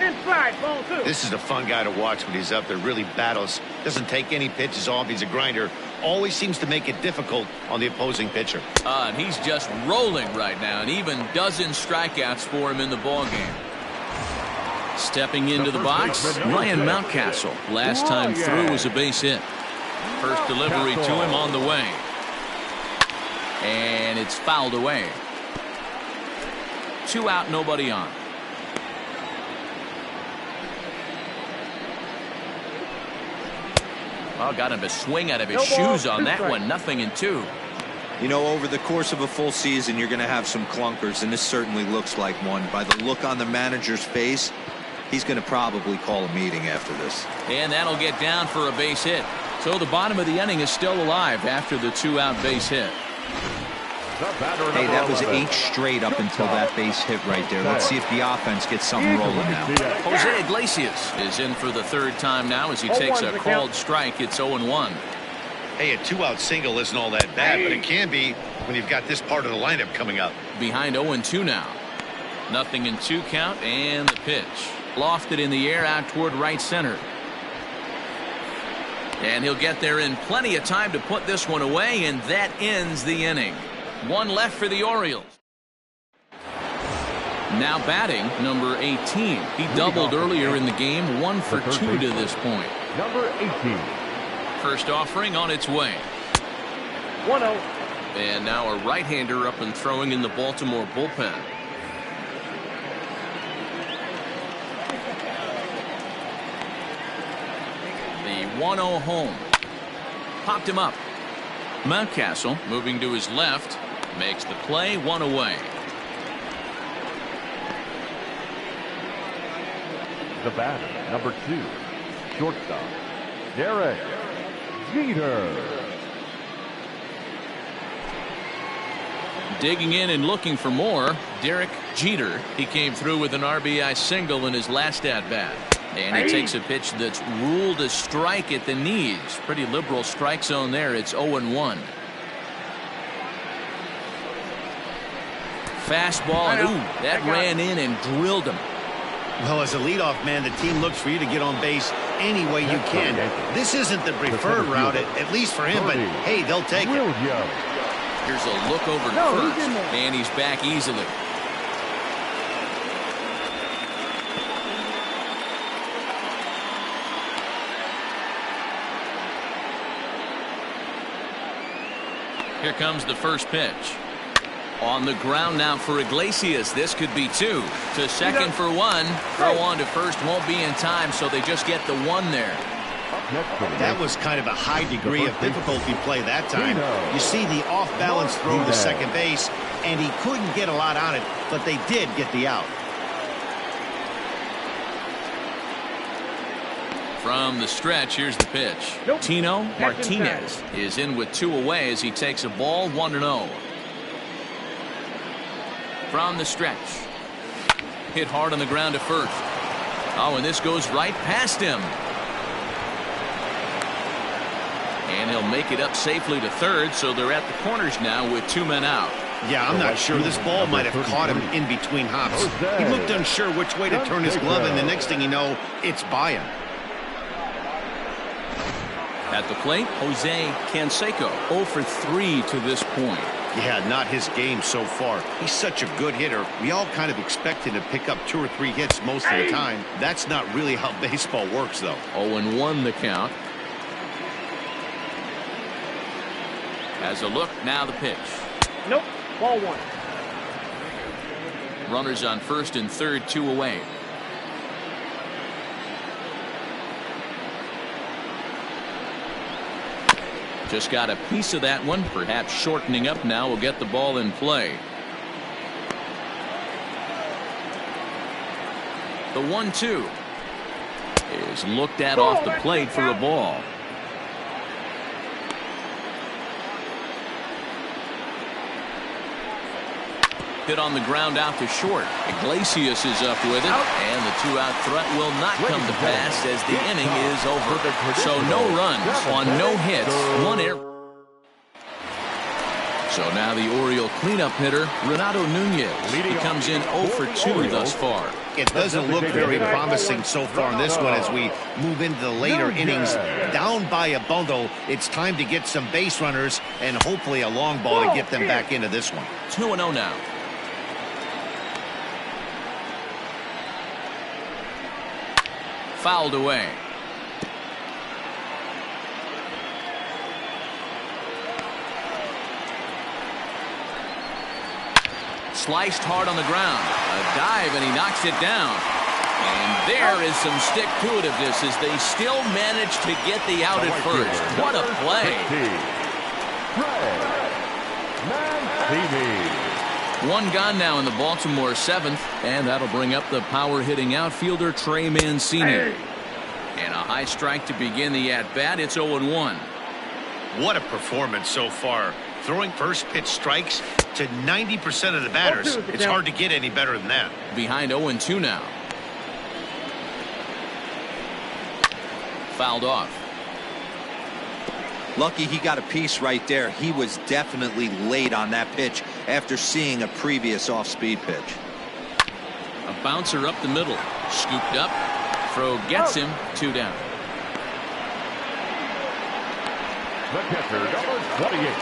Inside, ball 2. This is a fun guy to watch when he's up there. Really battles. Doesn't take any pitches off. He's a grinder. Always seems to make it difficult on the opposing pitcher. And he's just rolling right now, and even dozen strikeouts for him in the ball game. Stepping into the box, Ryan Mountcastle. Last time through was a base hit. First delivery to him on the way. And it's fouled away. 2 out, nobody on. Oh, got him to swing out of his shoes on that one. 0-2. You know, over the course of a full season, you're going to have some clunkers, and this certainly looks like one. By the look on the manager's face, he's going to probably call a meeting after this. And that'll get down for a base hit. So the bottom of the inning is still alive after the 2-out base hit. Hey, that was 8 straight up until that base hit right there. Let's see if the offense gets something rolling now. Jose Iglesias is in for the 3rd time now as he takes a called strike. It's 0-1. Hey, a 2-out single isn't all that bad, but it can be when you've got this part of the lineup coming up. Behind 0-2 now. 0-2 count, and the pitch. Lofted in the air out toward right center. And he'll get there in plenty of time to put this one away, and that ends the inning. 1 left for the Orioles. Now batting, number 18. He doubled earlier in the game, 1 for 2 to this point. Number 18. First offering on its way. 1-0. And now a right-hander up and throwing in the Baltimore bullpen. The 1-0 home. Popped him up. Mountcastle moving to his left. Makes the play, 1 away. The batter, number 2, shortstop, Derek Jeter. Digging in and looking for more, Derek Jeter. He came through with an RBI single in his last at-bat. And he takes a pitch that's ruled a strike at the knees. Pretty liberal strike zone there. It's 0-1. Fastball, and ooh, that ran in and drilled him. Well, as a leadoff man, the team looks for you to get on base any way you can. This isn't the preferred route, at least for him, but hey, they'll take it. Here's a look over first, and he's back easily. Here comes the first pitch. On the ground now for Iglesias. This could be 2. To second for 1. Throw on to first won't be in time, so they just get the 1 there. That was kind of a high degree of difficulty play that time. You see the off-balance throw to second base, and he couldn't get a lot on it, but they did get the out. From the stretch, here's the pitch. Tino Martinez is in with 2 away as he takes a ball 1-0. From the stretch. Hit hard on the ground to first. Oh, and this goes right past him. And he'll make it up safely to third, so they're at the corners now with 2 men out. Yeah, I'm not sure. This ball might have caught him in between hops. He looked unsure which way to turn his glove, and the next thing you know, it's by him. At the plate, Jose Canseco, 0 for 3 to this point. Yeah, not his game so far. He's such a good hitter. We all kind of expect him to pick up 2 or 3 hits most of the time. That's not really how baseball works, though. 0-1 the count. As a look, now the pitch. Nope. Ball 1. Runners on first and third, 2 away. Just got a piece of that one, perhaps shortening up now will get the ball in play. The 1-2 is looked at off the plate for a ball. Hit on the ground out to short. Iglesias is up with it, and the 2-out threat will not come to pass as the inning is over. So no runs on no hits, 1 error. So now the Oriole cleanup hitter, Renato Nunez. He comes in 0 for 2 thus far. It doesn't look very promising so far in this one as we move into the later innings. Down by a bundle, it's time to get some base runners and hopefully a long ball to get them back into this one. 2-0 now. Fouled away. Sliced hard on the ground. A dive, and he knocks it down. And there is some stick-to-itiveness as they still manage to get the out at first. What a play. 1 gone now in the Baltimore 7th, and that'll bring up the power-hitting outfielder Trey Mancini. And a high strike to begin the at-bat. It's 0-1. What a performance so far. Throwing first pitch strikes to 90% of the batters. It's hard to get any better than that. Behind 0-2 now. Fouled off. Lucky he got a piece right there. He was definitely late on that pitch after seeing a previous off-speed pitch. A bouncer up the middle. Scooped up. Throw gets him. 2 down. The catcher, number 28.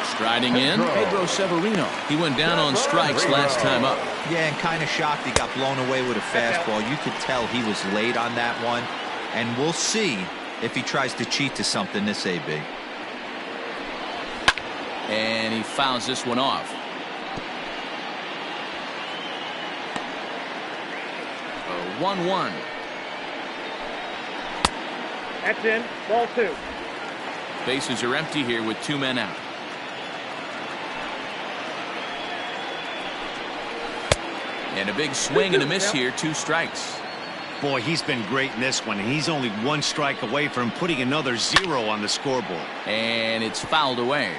Striding in, Pedro Severino. He went down on strikes last time up. Yeah, and kind of shocked he got blown away with a fastball. You could tell he was late on that one. And we'll see if he tries to cheat to something this AB. And he fouls this one off. 1-1. That's in. Ball 2. Bases are empty here with 2 men out. And a big swing and a miss here. 2 strikes. Boy, he's been great in this one. He's only 1 strike away from putting another 0 on the scoreboard. And it's fouled away.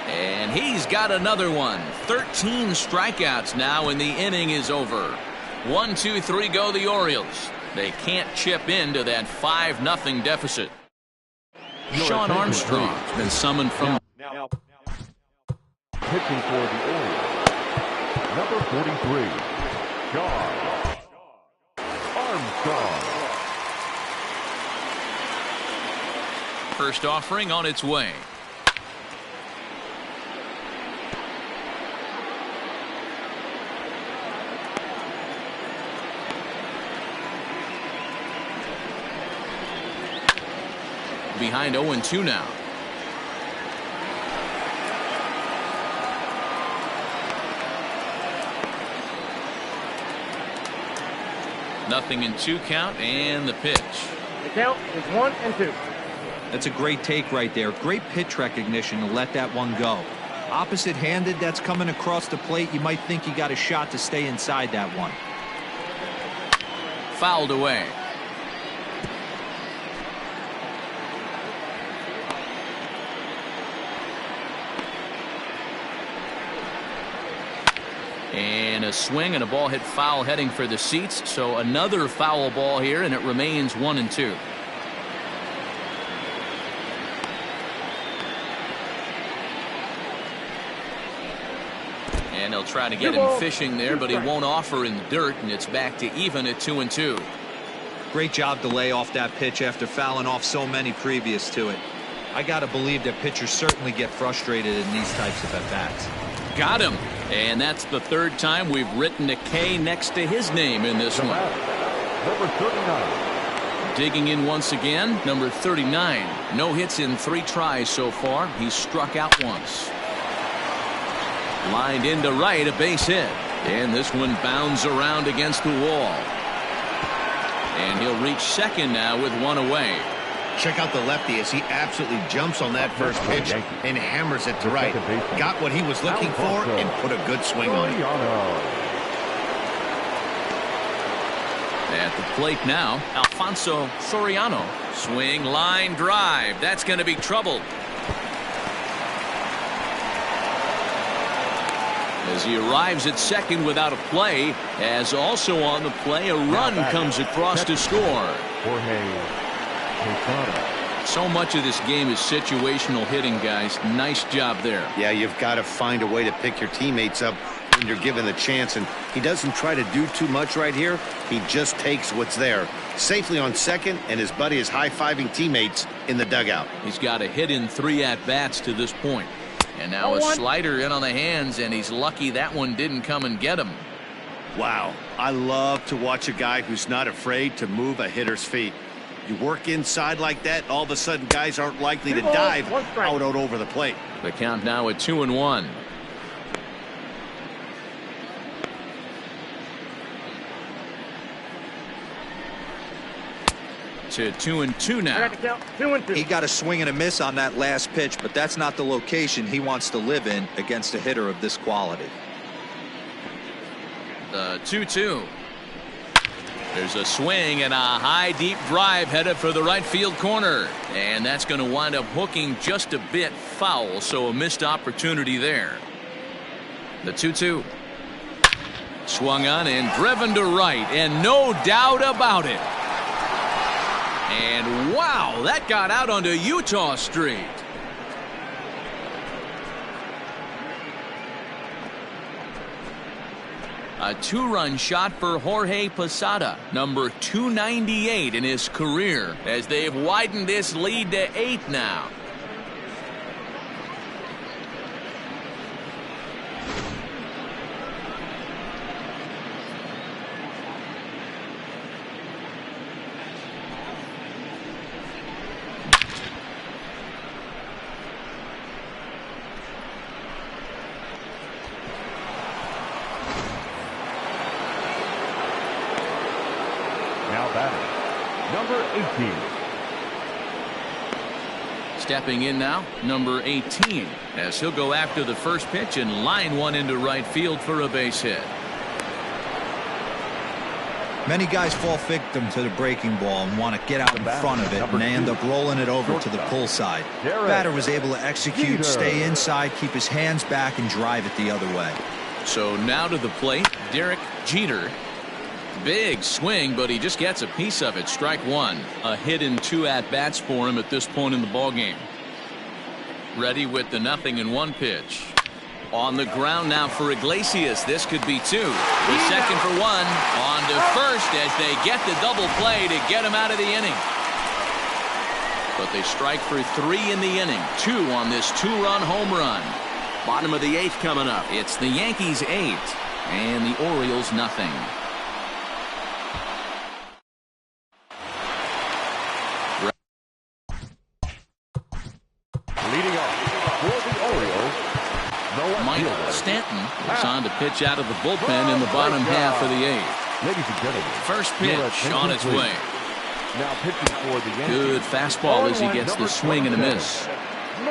And he's got another one. 13 strikeouts now, and the inning is over. 1, 2, 3 go the Orioles. They can't chip into that 5-0 deficit. Sean Armstrong has been summoned from. Now, pitching for the Orioles, number 43, Sean Armstrong. First offering on its way. behind 0-2 now. Nothing in 2 count, and the pitch. The count is 1-2. That's a great take right there. Great pitch recognition to let that one go. Opposite-handed, that's coming across the plate. You might think you got a shot to stay inside that one. Fouled away. And a swing and a ball hit foul heading for the seats. So another foul ball here, and it remains 1-2. And they'll try to get him fishing there, but he won't offer in the dirt, and it's back to even at 2-2. Great job to lay off that pitch after fouling off so many previous to it. I got to believe that pitchers certainly get frustrated in these types of at-bats. Got him. And that's the 3rd time we've written a K next to his name in this one. Number 39. Digging in once again, number 39. No hits in 3 tries so far. He's struck out once. Lined into right, a base hit. And this one bounds around against the wall. And he'll reach second now with 1 away. Check out the lefty as he absolutely jumps on that first pitch and hammers it to right. Got what he was looking for and put a good swing on it. At the plate now, Alfonso Soriano. Swing, line drive. That's going to be trouble. As he arrives at second without a play, as also on the play, a run comes across to score. So much of this game is situational hitting, guys. Nice job there. Yeah, you've got to find a way to pick your teammates up when you're given the chance, and he doesn't try to do too much right here. He just takes what's there. Safely on second, and his buddy is high-fiving teammates in the dugout. He's got a hit in 3 at-bats to this point. And now a slider in on the hands, and he's lucky that one didn't come and get him. Wow. I love to watch a guy who's not afraid to move a hitter's feet. You work inside like that, all of a sudden guys aren't likely to dive out over the plate. The count now at 2-1. To 2-2 now. 2-2. He got a swing and a miss on that last pitch, but that's not the location he wants to live in against a hitter of this quality. The 2-2. There's a swing and a high deep drive headed for the right field corner, and that's going to wind up hooking just a bit foul, so a missed opportunity there. The 2-2. Swung on and driven to right, and no doubt about it. And wow, that got out onto Utah Street. A 2-run shot for Jorge Posada, number 298 in his career, as they've widened this lead to 8 now. Number 18. Stepping in now, number 18, as he'll go after the first pitch and line one into right field for a base hit. Many guys fall victim to the breaking ball and want to get out in front of it, and they end up rolling it over to the pull side. Batter was able to execute, stay inside, keep his hands back, and drive it the other way. So now to the plate, Derek Jeter. Big swing, but he just gets a piece of it. Strike one. A hit in 2 at-bats for him at this point in the ballgame. Ready with the 0-1 pitch. On the ground now for Iglesias. This could be 2. The second for 1. On to first as they get the double play to get him out of the inning. But they strike for 3 in the inning. 2 on this 2-run home run. Bottom of the 8th coming up. It's the Yankees 8 and the Orioles 0. Pitch out of the bullpen in the bottom half of the 8th. Ladies and gentlemen, First pitch on its way. Now pitching for the Yankees. Good fastball as he gets the swing and a miss.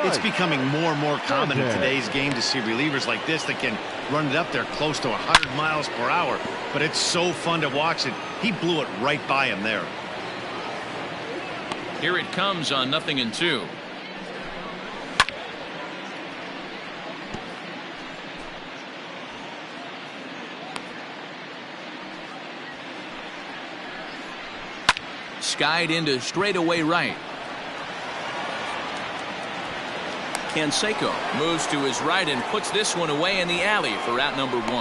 It's becoming more and more common in today's game to see relievers like this that can run it up there close to 100 miles per hour. But it's so fun to watch it. He blew it right by him there. Here it comes on 0-2. Skied into straightaway right. Canseco moves to his right and puts this one away in the alley for out number 1.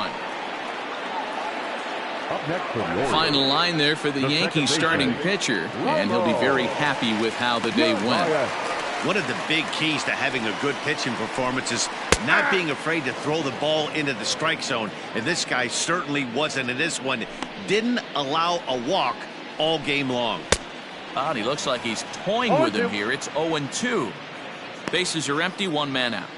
Up next for the Orioles. Final line there for the Yankees starting pitcher, and he'll be very happy with how the day went. One of the big keys to having a good pitching performance is not being afraid to throw the ball into the strike zone. And this guy certainly wasn't in this one. Didn't allow a walk all game long. Oh, he looks like he's toying with him here. It's 0-2. Bases are empty, 1 man out.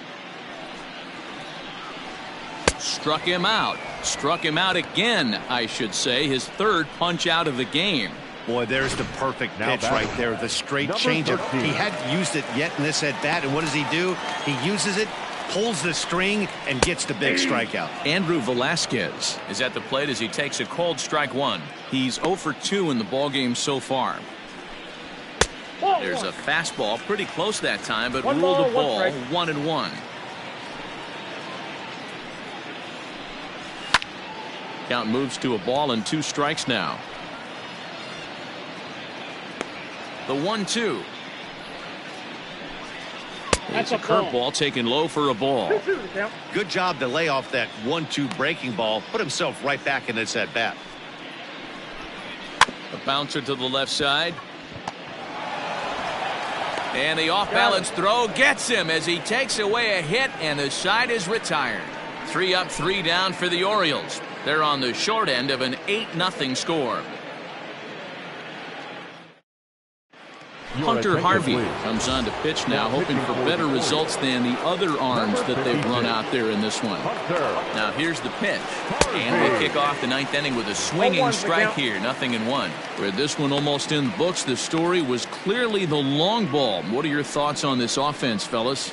Struck him out. Struck him out again, I should say. His 3rd punch out of the game. Boy, there's the perfect pitch right there. The straight changeup. He hadn't used it yet in this at-bat, and what does he do? He uses it, pulls the string, and gets the big strikeout. Andrew Velasquez is at the plate as he takes a cold strike 1. He's 0 for 2 in the ballgame so far. There's a fastball pretty close that time, but ruled a ball 1-1. Count moves to a ball and 2 strikes now. The 1-2. It's a curveball taken low for a ball. Good job to lay off that 1-2 breaking ball. Put himself right back in this at bat. A bouncer to the left side. And the off-balance throw gets him as he takes away a hit, and the side is retired. 3 up, 3 down for the Orioles. They're on the short end of an 8-0 score. Hunter Harvey comes on to pitch now, hoping for better results than the other arms that they've run out there in this one. Now here's the pitch, and we kick off the 9th inning with a swinging strike here, 0-1. Where this one almost in the books, the story was clearly the long ball. What are your thoughts on this offense, fellas?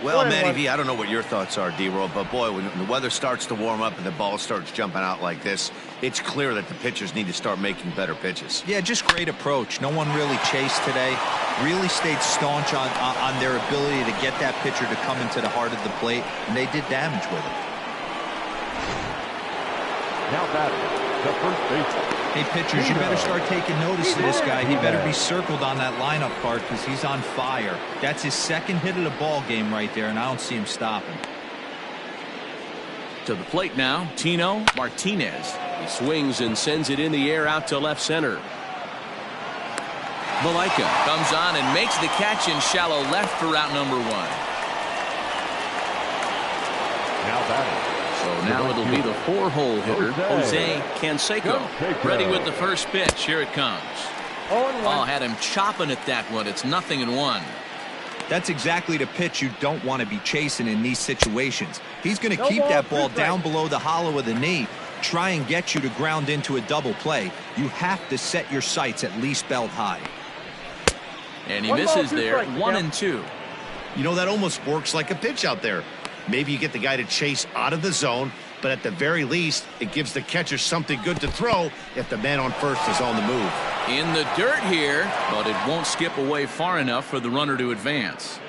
Well, Matty V, I don't know what your thoughts are, D-Roll, but boy, when the weather starts to warm up and the ball starts jumping out like this, it's clear that the pitchers need to start making better pitches. Yeah, just great approach. No one really chased today. Really stayed staunch on their ability to get that pitcher to come into the heart of the plate, and they did damage with it. Now batting, the first baseman. Hey, pitchers, you better start taking notice of this guy. He better be circled on that lineup card because he's on fire. That's his 2nd hit of the ball game right there, and I don't see him stopping. To the plate now, Tino Martinez. He swings and sends it in the air out to left center. Malaika comes on and makes the catch in shallow left for out number 1. Now batting. So now it'll be the 4-hole hitter, Jose Canseco. Ready with the first pitch. Here it comes. Oh, had him chopping at that one. It's 0-1. That's exactly the pitch you don't want to be chasing in these situations. He's going to keep that ball down below the hollow of the knee, try and get you to ground into a double play. You have to set your sights at least belt high. And he misses there, 1-2. You know, that almost works like a pitch out there. Maybe you get the guy to chase out of the zone, but at the very least, it gives the catcher something good to throw if the man on first is on the move. In the dirt here, but it won't skip away far enough for the runner to advance.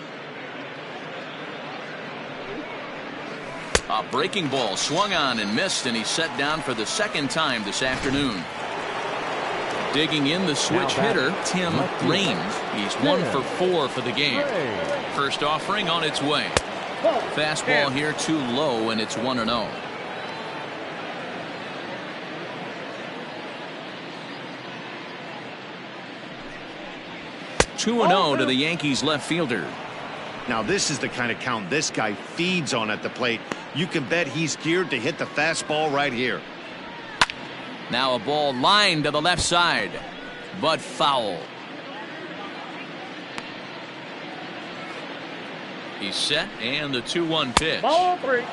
A breaking ball swung on and missed, and he's set down for the 2nd time this afternoon. Digging in the switch hitter, Tim Raines. He's 1 for 4 for the game. First offering on its way. Fastball here too low, and it's 1-0. To the Yankees left fielder. Now this is the kind of count this guy feeds on at the plate. You can bet he's geared to hit the fastball right here. Now a ball lined to the left side, but foul. He's set, and the 2-1 pitch. Ball 3.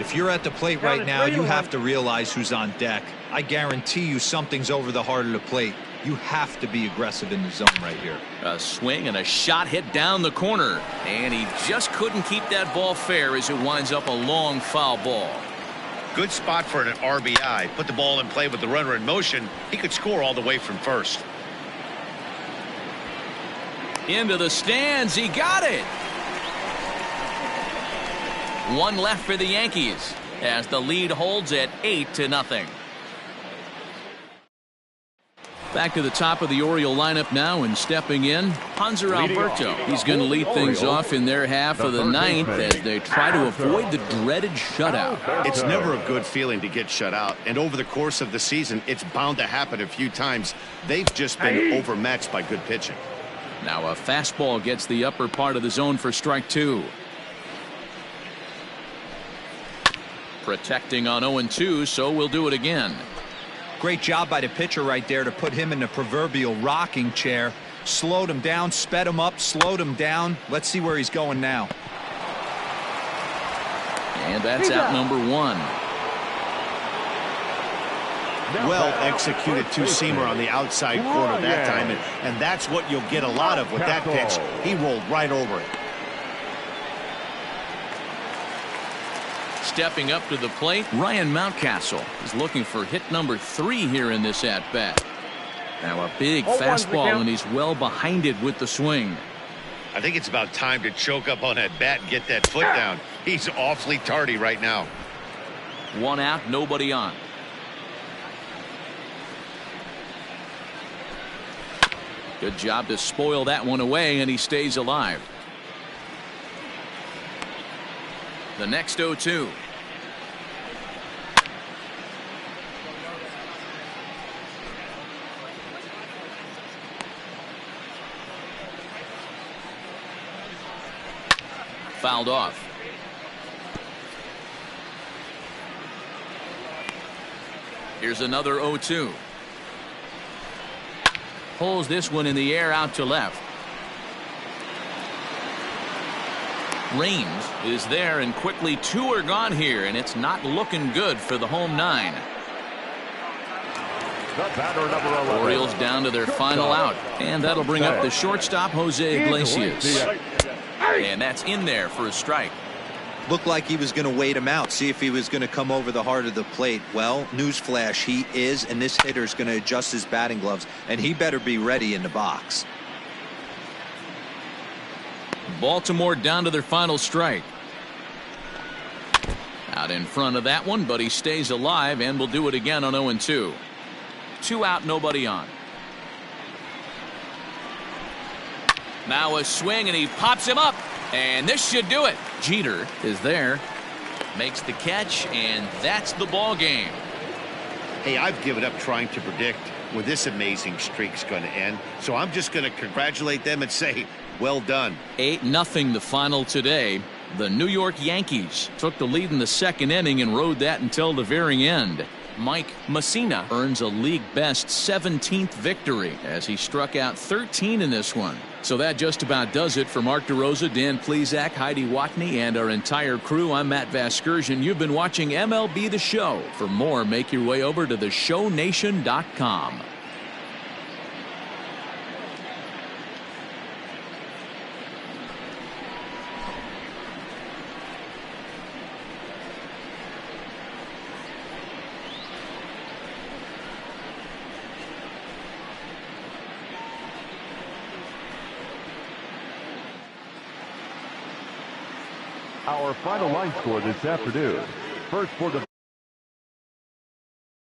If you're at the plate right now, you have to realize who's on deck. I guarantee you something's over the heart of the plate. You have to be aggressive in the zone right here. A swing and a shot hit down the corner. And he just couldn't keep that ball fair as it winds up a long foul ball. Good spot for an RBI. Put the ball in play with the runner in motion. He could score all the way from first. Into the stands. He got it. One left for the Yankees as the lead holds at 8-0. Back to the top of the Oriole lineup now, and stepping in, Hanser Alberto. He's going to lead things off in their half of the ninth as they try to avoid the dreaded shutout. It's never a good feeling to get shut out, and over the course of the season, it's bound to happen a few times. They've just been overmatched by good pitching. Now a fastball gets the upper part of the zone for strike two. Protecting on 0-2, so we'll do it again. Great job by the pitcher right there to put him in the proverbial rocking chair. Slowed him down, sped him up, slowed him down. Let's see where he's going now. And that's out number one. Well executed two-seamer on the outside corner that time, and that's what you'll get a lot of with that pitch. He rolled right over it. Stepping up to the plate, Ryan Mountcastle is looking for hit number 3 here in this at-bat. Now a big fastball, and he's well behind it with the swing. I think it's about time to choke up on that bat and get that foot down. He's awfully tardy right now. One out, nobody on. Good job to spoil that one away, and he stays alive. The next 0-2. Fouled off. Here's another 0-2. Pulls this one in the air out to left. Raines is there, and quickly 2 are gone here, and it's not looking good for the home 9. Orioles down to their final out, and that'll bring up the shortstop Jose Iglesias. And that's in there for a strike. Looked like he was going to wait him out, see if he was going to come over the heart of the plate. Well, newsflash, he is, and this hitter's going to adjust his batting gloves, and he better be ready in the box. Baltimore down to their final strike. Out in front of that one, but he stays alive, and will do it again on 0-2. 2 out, nobody on. Now a swing, and he pops him up, and this should do it. Jeter is there, makes the catch, and that's the ball game. Hey, I've given up trying to predict when this amazing streak's going to end, so I'm just going to congratulate them and say, well done. 8-0 the final today. The New York Yankees took the lead in the second inning and rode that until the very end. Mike Mussina earns a league-best 17th victory as he struck out 13 in this one. So that just about does it for Mark DeRosa, Dan Plesac, Heidi Watney, and our entire crew. I'm Matt Vasgersian. You've been watching MLB The Show. For more, make your way over to theshownation.com. Our final line score this afternoon. First for the